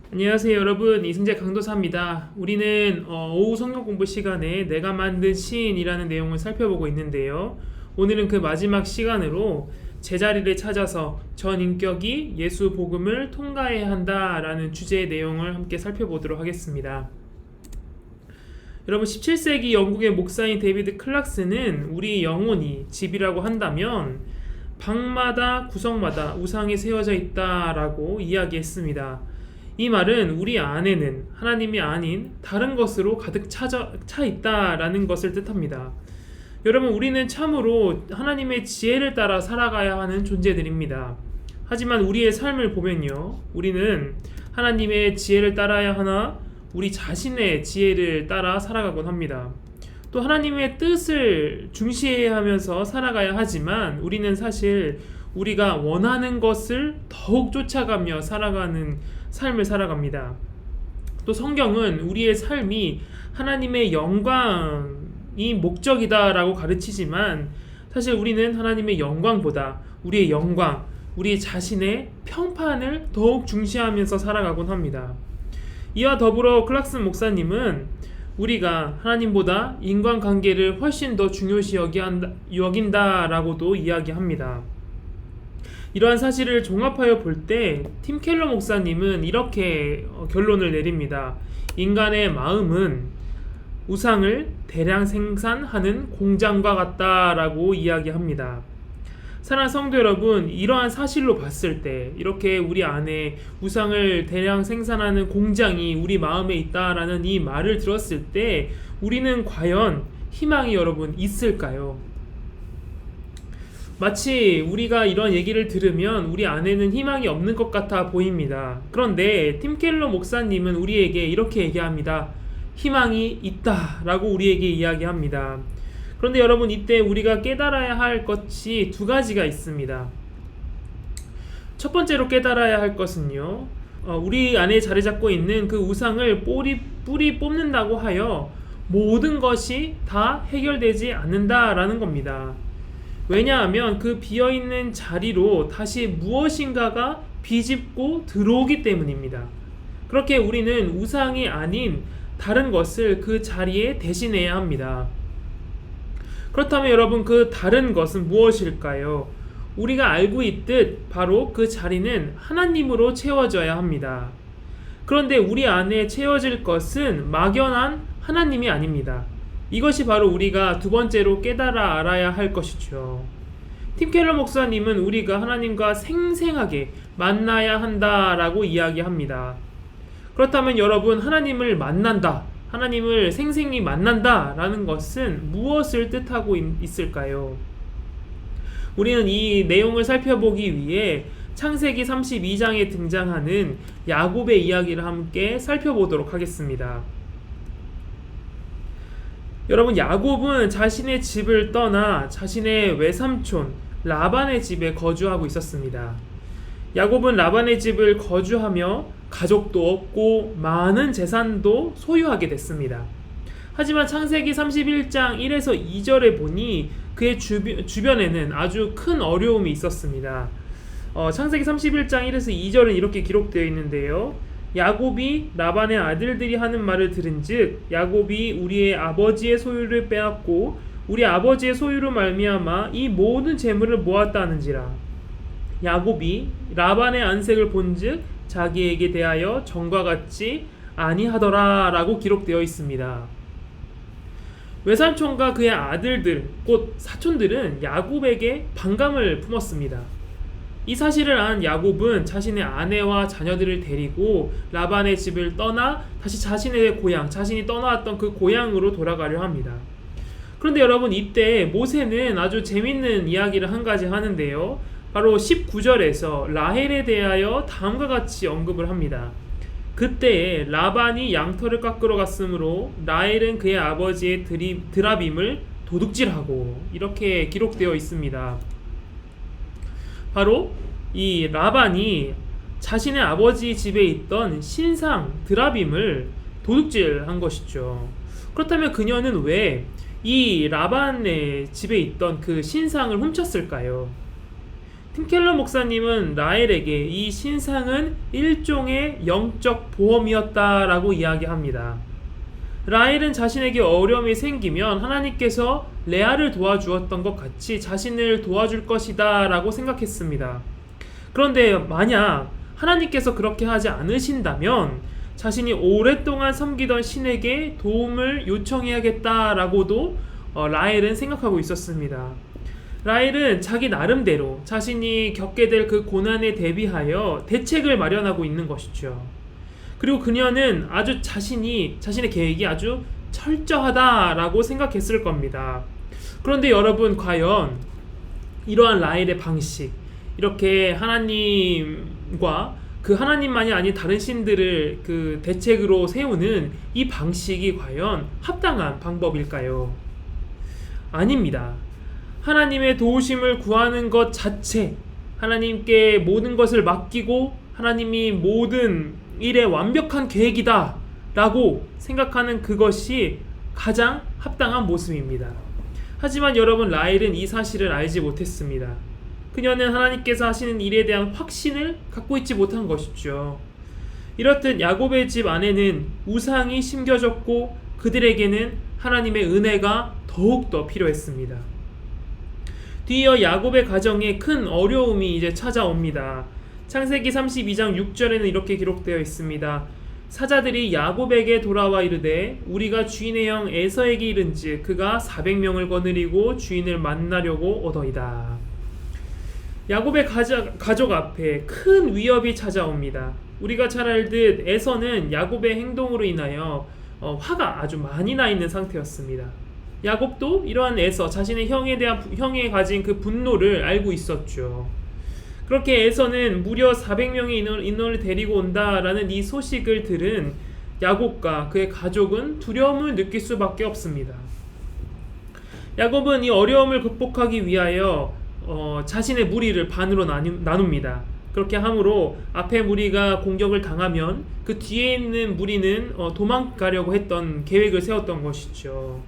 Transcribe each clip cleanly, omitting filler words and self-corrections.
안녕하세요 여러분, 이승재 강도사입니다. 우리는 오후 성경 공부 시간에 내가 만든 시인이라는 내용을 살펴보고 있는데요. 오늘은 그 마지막 시간으로 제자리를 찾아서 전 인격이 예수 복음을 통과해야 한다라는 주제의 내용을 함께 살펴보도록 하겠습니다. 여러분, 17세기 영국의 목사인 데이비드 클락스는 우리 영혼이 집이라고 한다면 방마다 구석마다 우상이 세워져 있다라고 이야기했습니다. 이 말은 우리 안에는 하나님이 아닌 다른 것으로 가득 차 있다라는 것을 뜻합니다. 여러분, 우리는 참으로 하나님의 지혜를 따라 살아가야 하는 존재들입니다. 하지만 우리의 삶을 보면요, 우리는 하나님의 지혜를 따라야 하나 우리 자신의 지혜를 따라 살아가곤 합니다. 또 하나님의 뜻을 중시해야 하면서 살아가야 하지만 우리는 사실 우리가 원하는 것을 더욱 쫓아가며 살아가는 삶을 살아갑니다. 또 성경은 우리의 삶이 하나님의 영광이 목적이다라고 가르치지만 사실 우리는 하나님의 영광보다 우리의 영광, 우리 자신의 평판을 더욱 중시하면서 살아가곤 합니다. 이와 더불어 클락슨 목사님은 우리가 하나님보다 인간관계를 훨씬 더 중요시 여긴다라고도 이야기합니다. 이러한 사실을 종합하여 볼 때 팀 켈러 목사님은 이렇게 결론을 내립니다. 인간의 마음은 우상을 대량 생산하는 공장과 같다라고 이야기합니다. 사랑하는 성도 여러분, 이러한 사실로 봤을 때 이렇게 우리 안에 우상을 대량 생산하는 공장이 우리 마음에 있다라는 이 말을 들었을 때 우리는 과연 희망이 여러분 있을까요? 마치 우리가 이런 얘기를 들으면 우리 안에는 희망이 없는 것 같아 보입니다. 그런데 팀 켈러 목사님은 우리에게 이렇게 얘기합니다. 희망이 있다 라고 우리에게 이야기합니다. 그런데 여러분, 이때 우리가 깨달아야 할 것이 두 가지가 있습니다. 첫 번째로 깨달아야 할 것은요, 우리 안에 자리 잡고 있는 그 우상을 뿌리 뽑는다고 하여 모든 것이 다 해결되지 않는다라는 겁니다. 왜냐하면 그 비어있는 자리로 다시 무엇인가가 비집고 들어오기 때문입니다. 그렇게 우리는 우상이 아닌 다른 것을 그 자리에 대신해야 합니다. 그렇다면 여러분, 그 다른 것은 무엇일까요? 우리가 알고 있듯 바로 그 자리는 하나님으로 채워져야 합니다. 그런데 우리 안에 채워질 것은 막연한 하나님이 아닙니다. 이것이 바로 우리가 두 번째로 깨달아 알아야 할 것이죠. 팀 켈러 목사님은 우리가 하나님과 생생하게 만나야 한다라고 이야기합니다. 그렇다면 여러분, 하나님을 만난다, 하나님을 생생히 만난다라는 것은 무엇을 뜻하고 있을까요? 우리는 이 내용을 살펴보기 위해 창세기 32장에 등장하는 야곱의 이야기를 함께 살펴보도록 하겠습니다. 여러분, 야곱은 자신의 집을 떠나 자신의 외삼촌 라반의 집에 거주하고 있었습니다. 야곱은 라반의 집을 거주하며 가족도 얻고 많은 재산도 소유하게 됐습니다. 하지만 창세기 31장 1에서 2절에 보니 그의 주변에는 아주 큰 어려움이 있었습니다. 창세기 31장 1에서 2절은 이렇게 기록되어 있는데요. 야곱이 라반의 아들들이 하는 말을 들은즉 야곱이 우리의 아버지의 소유를 빼앗고 우리 아버지의 소유로 말미암아 이 모든 재물을 모았다 하는지라. 야곱이 라반의 안색을 본즉 자기에게 대하여 전과 같지 아니하더라 라고 기록되어 있습니다. 외삼촌과 그의 아들들, 곧 사촌들은 야곱에게 반감을 품었습니다. 이 사실을 안 야곱은 자신의 아내와 자녀들을 데리고 라반의 집을 떠나 다시 자신의 고향, 자신이 떠나왔던 그 고향으로 돌아가려 합니다. 그런데 여러분, 이때 모세는 아주 재밌는 이야기를 한 가지 하는데요. 바로 19절에서 라헬에 대하여 다음과 같이 언급을 합니다. 그때에 라반이 양털을 깎으러 갔으므로 라헬은 그의 아버지의 드라빔을 도둑질하고, 이렇게 기록되어 있습니다. 바로 이 라반이 자신의 아버지 집에 있던 신상 드라빔을 도둑질한 것이죠. 그렇다면 그녀는 왜 이 라반의 집에 있던 그 신상을 훔쳤을까요? 팀 켈러 목사님은 라헬에게 이 신상은 일종의 영적 보험이었다라고 이야기합니다. 라헬은 자신에게 어려움이 생기면 하나님께서 레아를 도와주었던 것 같이 자신을 도와줄 것이다 라고 생각했습니다. 그런데 만약 하나님께서 그렇게 하지 않으신다면 자신이 오랫동안 섬기던 신에게 도움을 요청해야겠다라고도 라헬은 생각하고 있었습니다. 라헬은 자기 나름대로 자신이 겪게 될 그 고난에 대비하여 대책을 마련하고 있는 것이죠. 그리고 그녀는 자신의 계획이 아주 철저하다라고 생각했을 겁니다. 그런데 여러분, 과연 이러한 라헬의 방식, 이렇게 하나님과 그 하나님만이 아닌 다른 신들을 그 대책으로 세우는 이 방식이 과연 합당한 방법일까요? 아닙니다. 하나님의 도우심을 구하는 것 자체, 하나님께 모든 것을 맡기고 하나님이 모든 일의 완벽한 계획이다 라고 생각하는 그것이 가장 합당한 모습입니다. 하지만 여러분, 라헬은 이 사실을 알지 못했습니다. 그녀는 하나님께서 하시는 일에 대한 확신을 갖고 있지 못한 것이죠. 이렇듯 야곱의 집 안에는 우상이 심겨졌고 그들에게는 하나님의 은혜가 더욱더 필요했습니다. 뒤이어 야곱의 가정에 큰 어려움이 이제 찾아옵니다. 창세기 32장 6절에는 이렇게 기록되어 있습니다. 사자들이 야곱에게 돌아와 이르되 우리가 주인의 형 에서에게 이른즉 그가 400명을 거느리고 주인을 만나려고 오더이다. 야곱의 가족 앞에 큰 위협이 찾아옵니다. 우리가 잘 알듯 에서는 야곱의 행동으로 인하여 화가 아주 많이 나 있는 상태였습니다. 야곱도 이러한 에서, 자신의 형에 가진 그 분노를 알고 있었죠. 그렇게 에서는 무려 400명의 인원을 데리고 온다라는 이 소식을 들은 야곱과 그의 가족은 두려움을 느낄 수밖에 없습니다. 야곱은 이 어려움을 극복하기 위하여 자신의 무리를 반으로 나눕니다. 그렇게 함으로 앞에 무리가 공격을 당하면 그 뒤에 있는 무리는 도망가려고 했던 계획을 세웠던 것이죠.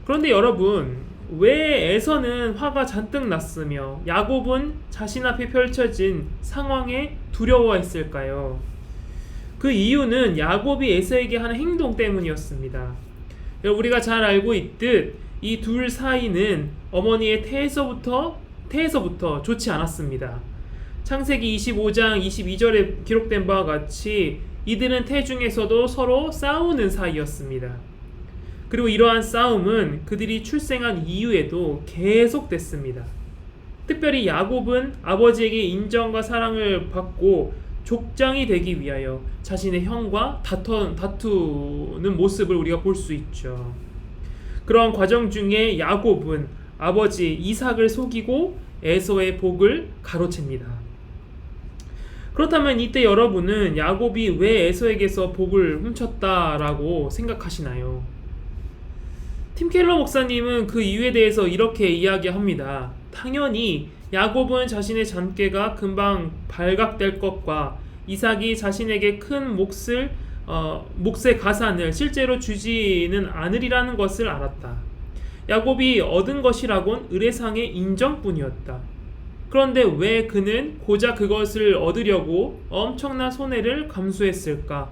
그런데 여러분, 왜 에서는 화가 잔뜩 났으며 야곱은 자신 앞에 펼쳐진 상황에 두려워했을까요? 그 이유는 야곱이 에서에게 하는 행동 때문이었습니다. 우리가 잘 알고 있듯 이 둘 사이는 어머니의 태에서부터 좋지 않았습니다. 창세기 25장 22절에 기록된 바와 같이 이들은 태 중에서도 서로 싸우는 사이였습니다. 그리고 이러한 싸움은 그들이 출생한 이후에도 계속됐습니다. 특별히 야곱은 아버지에게 인정과 사랑을 받고 족장이 되기 위하여 자신의 형과 다투는 모습을 우리가 볼 수 있죠. 그러한 과정 중에 야곱은 아버지 이삭을 속이고 에서의 복을 가로챕니다. 그렇다면 이때 여러분은 야곱이 왜 에서에게서 복을 훔쳤다라고 생각하시나요? 팀 켈러 목사님은 그 이유에 대해서 이렇게 이야기합니다. 당연히 야곱은 자신의 잔꾀가 금방 발각될 것과 이삭이 자신에게 큰 몫의 가산을 실제로 주지는 않으리라는 것을 알았다. 야곱이 얻은 것이라곤 의례상의 인정뿐이었다. 그런데 왜 그는 고작 그것을 얻으려고 엄청난 손해를 감수했을까?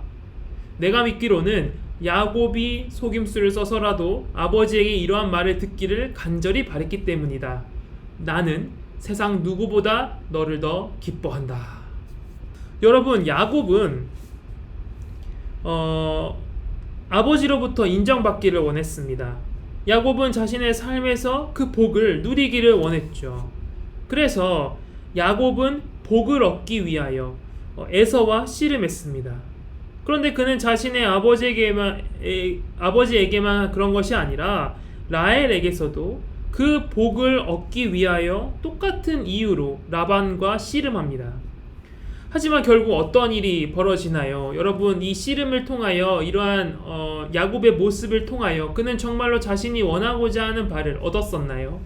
내가 믿기로는 야곱이 속임수를 써서라도 아버지에게 이러한 말을 듣기를 간절히 바랬기 때문이다. 나는 세상 누구보다 너를 더 기뻐한다. 여러분, 야곱은 아버지로부터 인정받기를 원했습니다. 야곱은 자신의 삶에서 그 복을 누리기를 원했죠. 그래서 야곱은 복을 얻기 위하여 에서와 씨름했습니다. 그런데 그는 자신의 아버지에게만 그런 것이 아니라 라헬에게서도 그 복을 얻기 위하여 똑같은 이유로 라반과 씨름합니다. 하지만 결국 어떤 일이 벌어지나요? 여러분, 이 씨름을 통하여 이러한 야곱의 모습을 통하여 그는 정말로 자신이 원하고자 하는 바를 얻었었나요?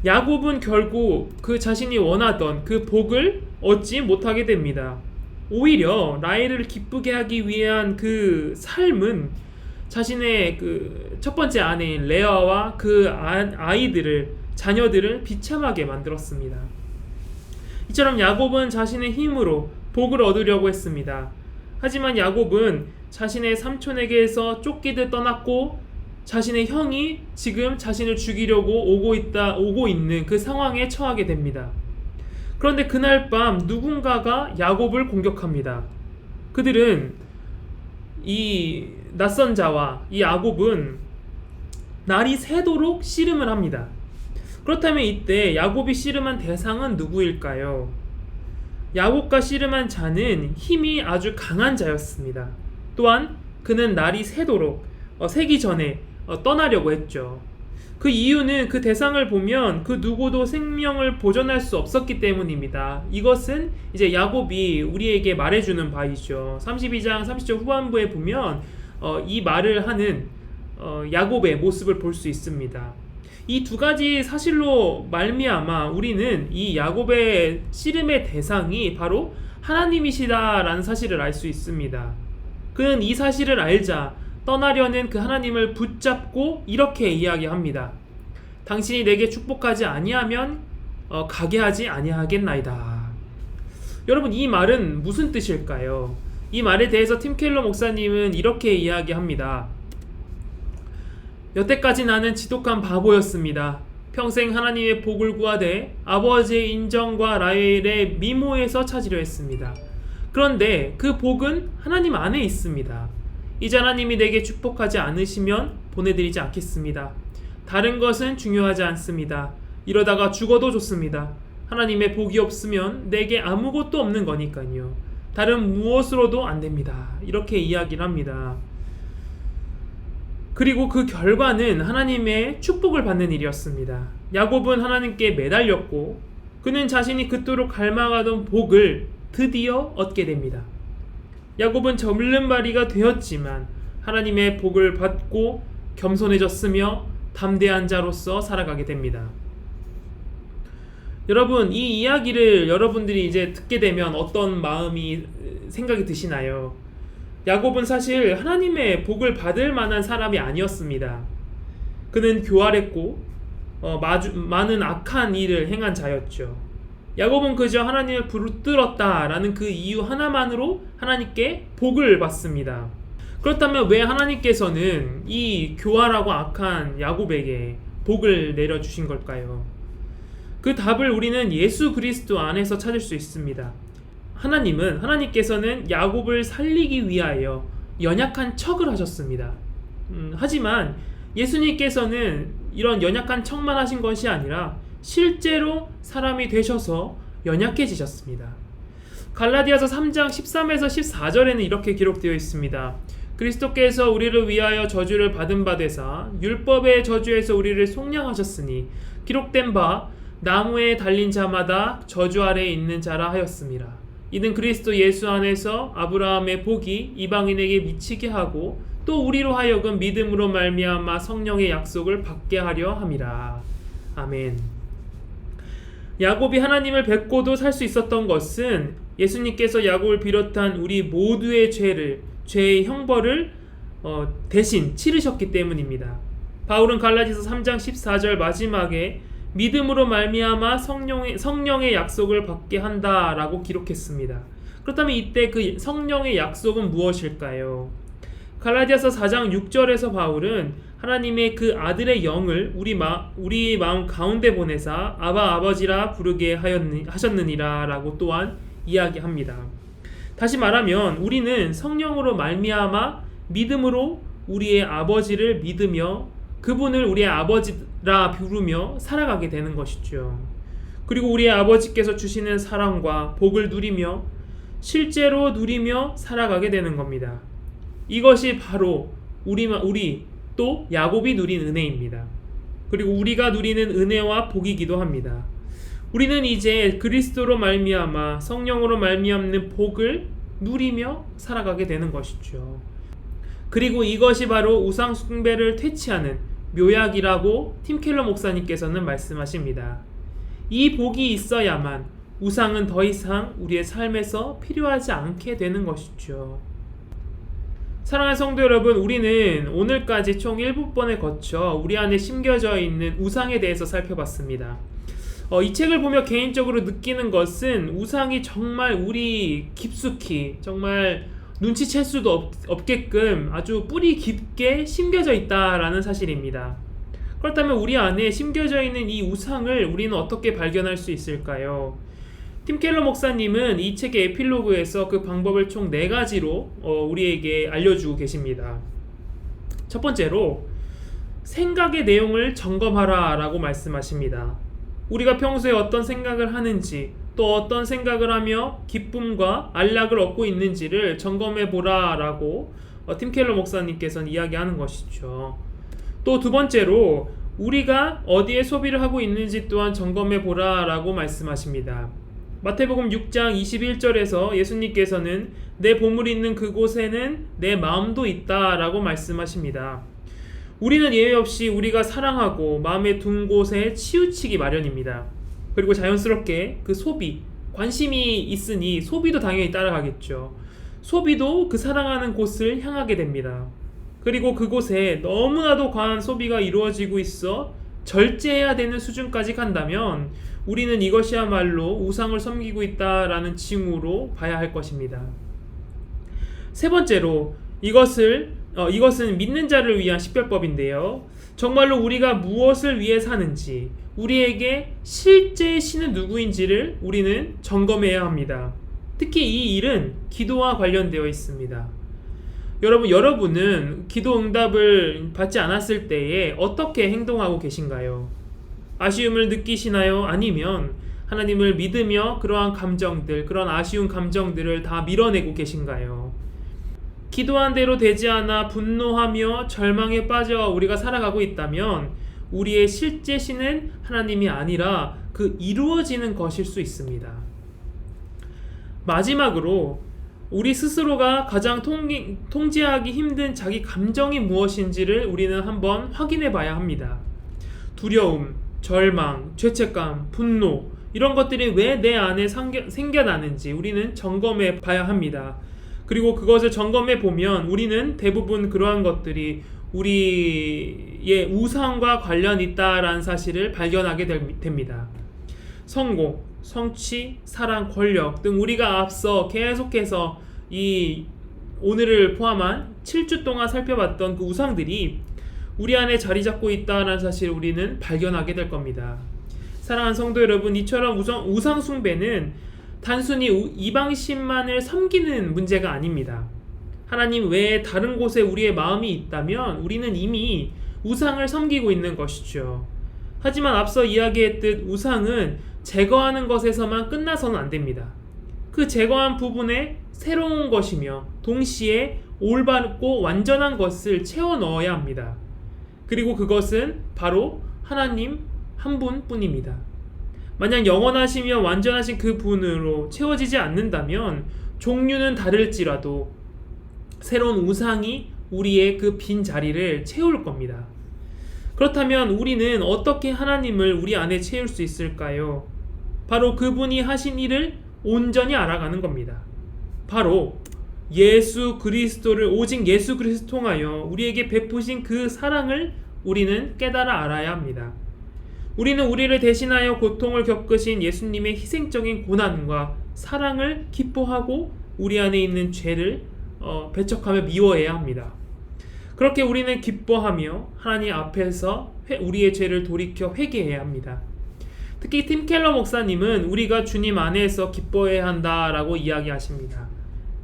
야곱은 결국 그 자신이 원하던 그 복을 얻지 못하게 됩니다. 오히려 라헬을 기쁘게 하기 위한 그 삶은 자신의 그 첫 번째 아내인 레아와 그 자녀들을 비참하게 만들었습니다. 이처럼 야곱은 자신의 힘으로 복을 얻으려고 했습니다. 하지만 야곱은 자신의 삼촌에게서 쫓기듯 떠났고 자신의 형이 지금 자신을 죽이려고 오고 있는 그 상황에 처하게 됩니다. 그런데 그날 밤 누군가가 야곱을 공격합니다. 그들은 이 낯선 자와 이 야곱은 날이 새도록 씨름을 합니다. 그렇다면 이때 야곱이 씨름한 대상은 누구일까요? 야곱과 씨름한 자는 힘이 아주 강한 자였습니다. 또한 그는 날이 새도록 새기 전에 떠나려고 했죠. 그 이유는 그 대상을 보면 그 누구도 생명을 보존할 수 없었기 때문입니다. 이것은 이제 야곱이 우리에게 말해주는 바이죠. 32장 30절 후반부에 보면 이 말을 하는 야곱의 모습을 볼 수 있습니다. 이 두 가지 사실로 말미암아 우리는 이 야곱의 씨름의 대상이 바로 하나님이시다라는 사실을 알 수 있습니다. 그는 이 사실을 알자 떠나려는 그 하나님을 붙잡고 이렇게 이야기합니다. 당신이 내게 축복하지 아니하면 가게 하지 아니하겠나이다. 여러분, 이 말은 무슨 뜻일까요? 이 말에 대해서 팀 켈러 목사님은 이렇게 이야기합니다. 여태까지 나는 지독한 바보였습니다. 평생 하나님의 복을 구하되 아버지의 인정과 라헬의 미모에서 찾으려 했습니다. 그런데 그 복은 하나님 안에 있습니다. 이제 하나님이 내게 축복하지 않으시면 보내드리지 않겠습니다. 다른 것은 중요하지 않습니다. 이러다가 죽어도 좋습니다. 하나님의 복이 없으면 내게 아무것도 없는 거니까요. 다른 무엇으로도 안 됩니다. 이렇게 이야기를 합니다. 그리고 그 결과는 하나님의 축복을 받는 일이었습니다. 야곱은 하나님께 매달렸고 그는 자신이 그토록 갈망하던 복을 드디어 얻게 됩니다. 야곱은 절름발이가 되었지만 하나님의 복을 받고 겸손해졌으며 담대한 자로서 살아가게 됩니다. 여러분, 이 이야기를 여러분들이 이제 듣게 되면 어떤 마음이 생각이 드시나요? 야곱은 사실 하나님의 복을 받을 만한 사람이 아니었습니다. 그는 교활했고 많은 악한 일을 행한 자였죠. 야곱은 그저 하나님을 붙들었다라는 그 이유 하나만으로 하나님께 복을 받습니다. 그렇다면 왜 하나님께서는 이 교활하고 악한 야곱에게 복을 내려주신 걸까요? 그 답을 우리는 예수 그리스도 안에서 찾을 수 있습니다. 하나님께서는 야곱을 살리기 위하여 연약한 척을 하셨습니다. 하지만 예수님께서는 이런 연약한 척만 하신 것이 아니라 실제로 사람이 되셔서 연약해지셨습니다. 갈라디아서 3장 13에서 14절에는 이렇게 기록되어 있습니다. 그리스도께서 우리를 위하여 저주를 받은 바 되사 율법의 저주에서 우리를 속량하셨으니 기록된 바 나무에 달린 자마다 저주 아래에 있는 자라 하였습니다. 이는 그리스도 예수 안에서 아브라함의 복이 이방인에게 미치게 하고 또 우리로 하여금 믿음으로 말미암아 성령의 약속을 받게 하려 함이라. 아멘. 야곱이 하나님을 뵙고도 살 수 있었던 것은 예수님께서 야곱을 비롯한 우리 모두의 죄의 형벌을 대신 치르셨기 때문입니다. 바울은 갈라디아서 3장 14절 마지막에 믿음으로 말미암아 성령의 약속을 받게 한다라고 기록했습니다. 그렇다면 이때 그 성령의 약속은 무엇일까요? 갈라디아서 4장 6절에서 바울은 하나님의 그 아들의 영을 우리 마음 가운데 보내사 아바 아버지라 부르게 하셨느니라 라고 또한 이야기합니다. 다시 말하면 우리는 성령으로 말미암아 믿음으로 우리의 아버지를 믿으며 그분을 우리의 아버지라 부르며 살아가게 되는 것이죠. 그리고 우리의 아버지께서 주시는 사랑과 복을 누리며 실제로 누리며 살아가게 되는 겁니다. 이것이 바로 우리 또 야곱이 누린 은혜입니다. 그리고 우리가 누리는 은혜와 복이기도 합니다. 우리는 이제 그리스도로 말미암아 성령으로 말미암는 복을 누리며 살아가게 되는 것이죠. 그리고 이것이 바로 우상 숭배를 퇴치하는 묘약이라고 팀 켈러 목사님께서는 말씀하십니다. 이 복이 있어야만 우상은 더 이상 우리의 삶에서 필요하지 않게 되는 것이죠. 사랑하는 성도 여러분, 우리는 오늘까지 총 7번에 거쳐 우리 안에 심겨져 있는 우상에 대해서 살펴봤습니다. 이 책을 보며 개인적으로 느끼는 것은 우상이 정말 우리 깊숙이 정말 눈치챌 수도 없게끔 아주 뿌리 깊게 심겨져 있다라는 사실입니다. 그렇다면 우리 안에 심겨져 있는 이 우상을 우리는 어떻게 발견할 수 있을까요? 팀 켈러 목사님은 이 책의 에필로그에서 그 방법을 총 4가지로 우리에게 알려주고 계십니다. 첫 번째로 생각의 내용을 점검하라 라고 말씀하십니다. 우리가 평소에 어떤 생각을 하는지, 또 어떤 생각을 하며 기쁨과 안락을 얻고 있는지를 점검해 보라 라고 팀 켈러 목사님께서는 이야기하는 것이죠. 또 두 번째로 우리가 어디에 소비를 하고 있는지 또한 점검해 보라 라고 말씀하십니다. 마태복음 6장 21절에서 예수님께서는 내 보물이 있는 그곳에는 내 마음도 있다 라고 말씀하십니다. 우리는 예외 없이 우리가 사랑하고 마음에 둔 곳에 치우치기 마련입니다. 그리고 자연스럽게 그 소비, 관심이 있으니 소비도 당연히 따라가겠죠. 소비도 그 사랑하는 곳을 향하게 됩니다. 그리고 그곳에 너무나도 과한 소비가 이루어지고 있어 절제해야 되는 수준까지 간다면 우리는 이것이야말로 우상을 섬기고 있다라는 징후로 봐야 할 것입니다. 세 번째로 이것은 믿는 자를 위한 식별법인데요. 정말로 우리가 무엇을 위해 사는지, 우리에게 실제 신은 누구인지를 우리는 점검해야 합니다. 특히 이 일은 기도와 관련되어 있습니다. 여러분은 기도 응답을 받지 않았을 때에 어떻게 행동하고 계신가요? 아쉬움을 느끼시나요? 아니면 하나님을 믿으며 그러한 아쉬운 감정들을 다 밀어내고 계신가요? 기도한 대로 되지 않아 분노하며 절망에 빠져 우리가 살아가고 있다면 우리의 실제 신은 하나님이 아니라 그 이루어지는 것일 수 있습니다. 마지막으로 우리 스스로가 가장 통제하기 힘든 자기 감정이 무엇인지를 우리는 한번 확인해 봐야 합니다. 두려움, 절망, 죄책감, 분노 이런 것들이 왜 내 안에 생겨나는지 우리는 점검해 봐야 합니다. 그리고 그것을 점검해 보면 우리는 대부분 그러한 것들이 우리의 우상과 관련이 있다라는 사실을 발견하게 됩니다. 성공, 성취, 사랑, 권력 등 우리가 앞서 계속해서 이 오늘을 포함한 7주 동안 살펴봤던 그 우상들이 우리 안에 자리 잡고 있다는 사실을 우리는 발견하게 될 겁니다. 사랑하는 성도 여러분, 이처럼 우상 숭배는 단순히 이방신만을 섬기는 문제가 아닙니다. 하나님 외에 다른 곳에 우리의 마음이 있다면 우리는 이미 우상을 섬기고 있는 것이죠. 하지만 앞서 이야기했듯 우상은 제거하는 것에서만 끝나서는 안 됩니다. 그 제거한 부분에 새로운 것이며 동시에 올바르고 완전한 것을 채워 넣어야 합니다. 그리고 그것은 바로 하나님 한 분뿐입니다. 만약 영원하시며 완전하신 그 분으로 채워지지 않는다면 종류는 다를지라도 새로운 우상이 우리의 그 빈 자리를 채울 겁니다. 그렇다면 우리는 어떻게 하나님을 우리 안에 채울 수 있을까요? 바로 그분이 하신 일을 온전히 알아가는 겁니다. 바로 예수 그리스도를 오직 예수 그리스도 통하여 우리에게 베푸신 그 사랑을 우리는 깨달아 알아야 합니다. 우리는 우리를 대신하여 고통을 겪으신 예수님의 희생적인 고난과 사랑을 기뻐하고 우리 안에 있는 죄를 배척하며 미워해야 합니다. 그렇게 우리는 기뻐하며 하나님 앞에서 우리의 죄를 돌이켜 회개해야 합니다. 특히 팀 켈러 목사님은 우리가 주님 안에서 기뻐해야 한다라고 이야기하십니다.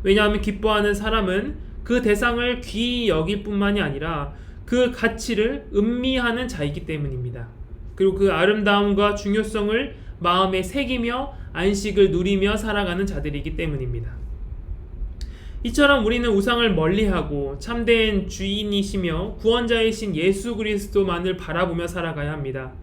왜냐하면 기뻐하는 사람은 그 대상을 귀히 여길 뿐만이 아니라 그 가치를 음미하는 자이기 때문입니다. 그리고 그 아름다움과 중요성을 마음에 새기며 안식을 누리며 살아가는 자들이기 때문입니다. 이처럼 우리는 우상을 멀리하고 참된 주인이시며 구원자이신 예수 그리스도만을 바라보며 살아가야 합니다.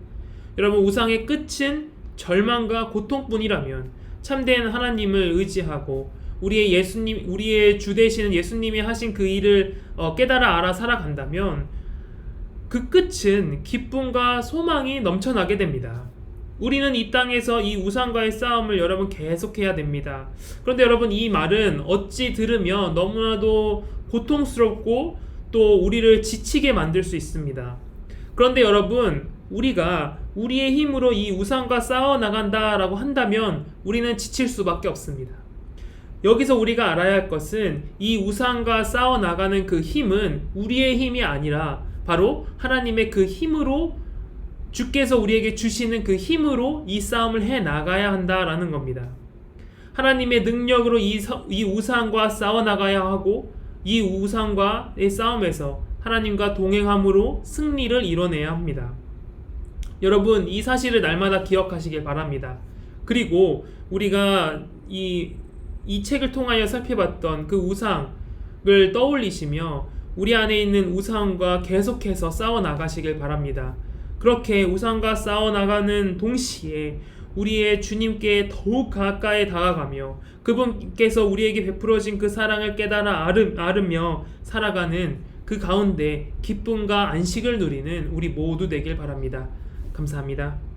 여러분, 우상의 끝은 절망과 고통뿐이라면 참된 하나님을 의지하고 우리의 주 되시는 예수님이 하신 그 일을 깨달아 알아 살아간다면 그 끝은 기쁨과 소망이 넘쳐나게 됩니다. 우리는 이 땅에서 이 우상과의 싸움을 여러분 계속해야 됩니다. 그런데 여러분, 이 말은 어찌 들으면 너무나도 고통스럽고 또 우리를 지치게 만들 수 있습니다. 그런데 여러분, 우리가 우리의 힘으로 이 우상과 싸워 나간다라고 한다면 우리는 지칠 수밖에 없습니다. 여기서 우리가 알아야 할 것은 이 우상과 싸워 나가는 그 힘은 우리의 힘이 아니라 바로 하나님의 그 힘으로, 주께서 우리에게 주시는 그 힘으로 이 싸움을 해 나가야 한다라는 겁니다. 하나님의 능력으로 이 우상과 싸워 나가야 하고, 이 우상과의 싸움에서 하나님과 동행함으로 승리를 이뤄내야 합니다. 여러분, 이 사실을 날마다 기억하시길 바랍니다. 그리고 우리가 이 책을 통하여 살펴봤던 그 우상을 떠올리시며 우리 안에 있는 우상과 계속해서 싸워 나가시길 바랍니다. 그렇게 우상과 싸워 나가는 동시에 우리의 주님께 더욱 가까이 다가가며 그분께서 우리에게 베풀어진 그 사랑을 깨달아 알으며 살아가는 그 가운데 기쁨과 안식을 누리는 우리 모두 되길 바랍니다. 감사합니다.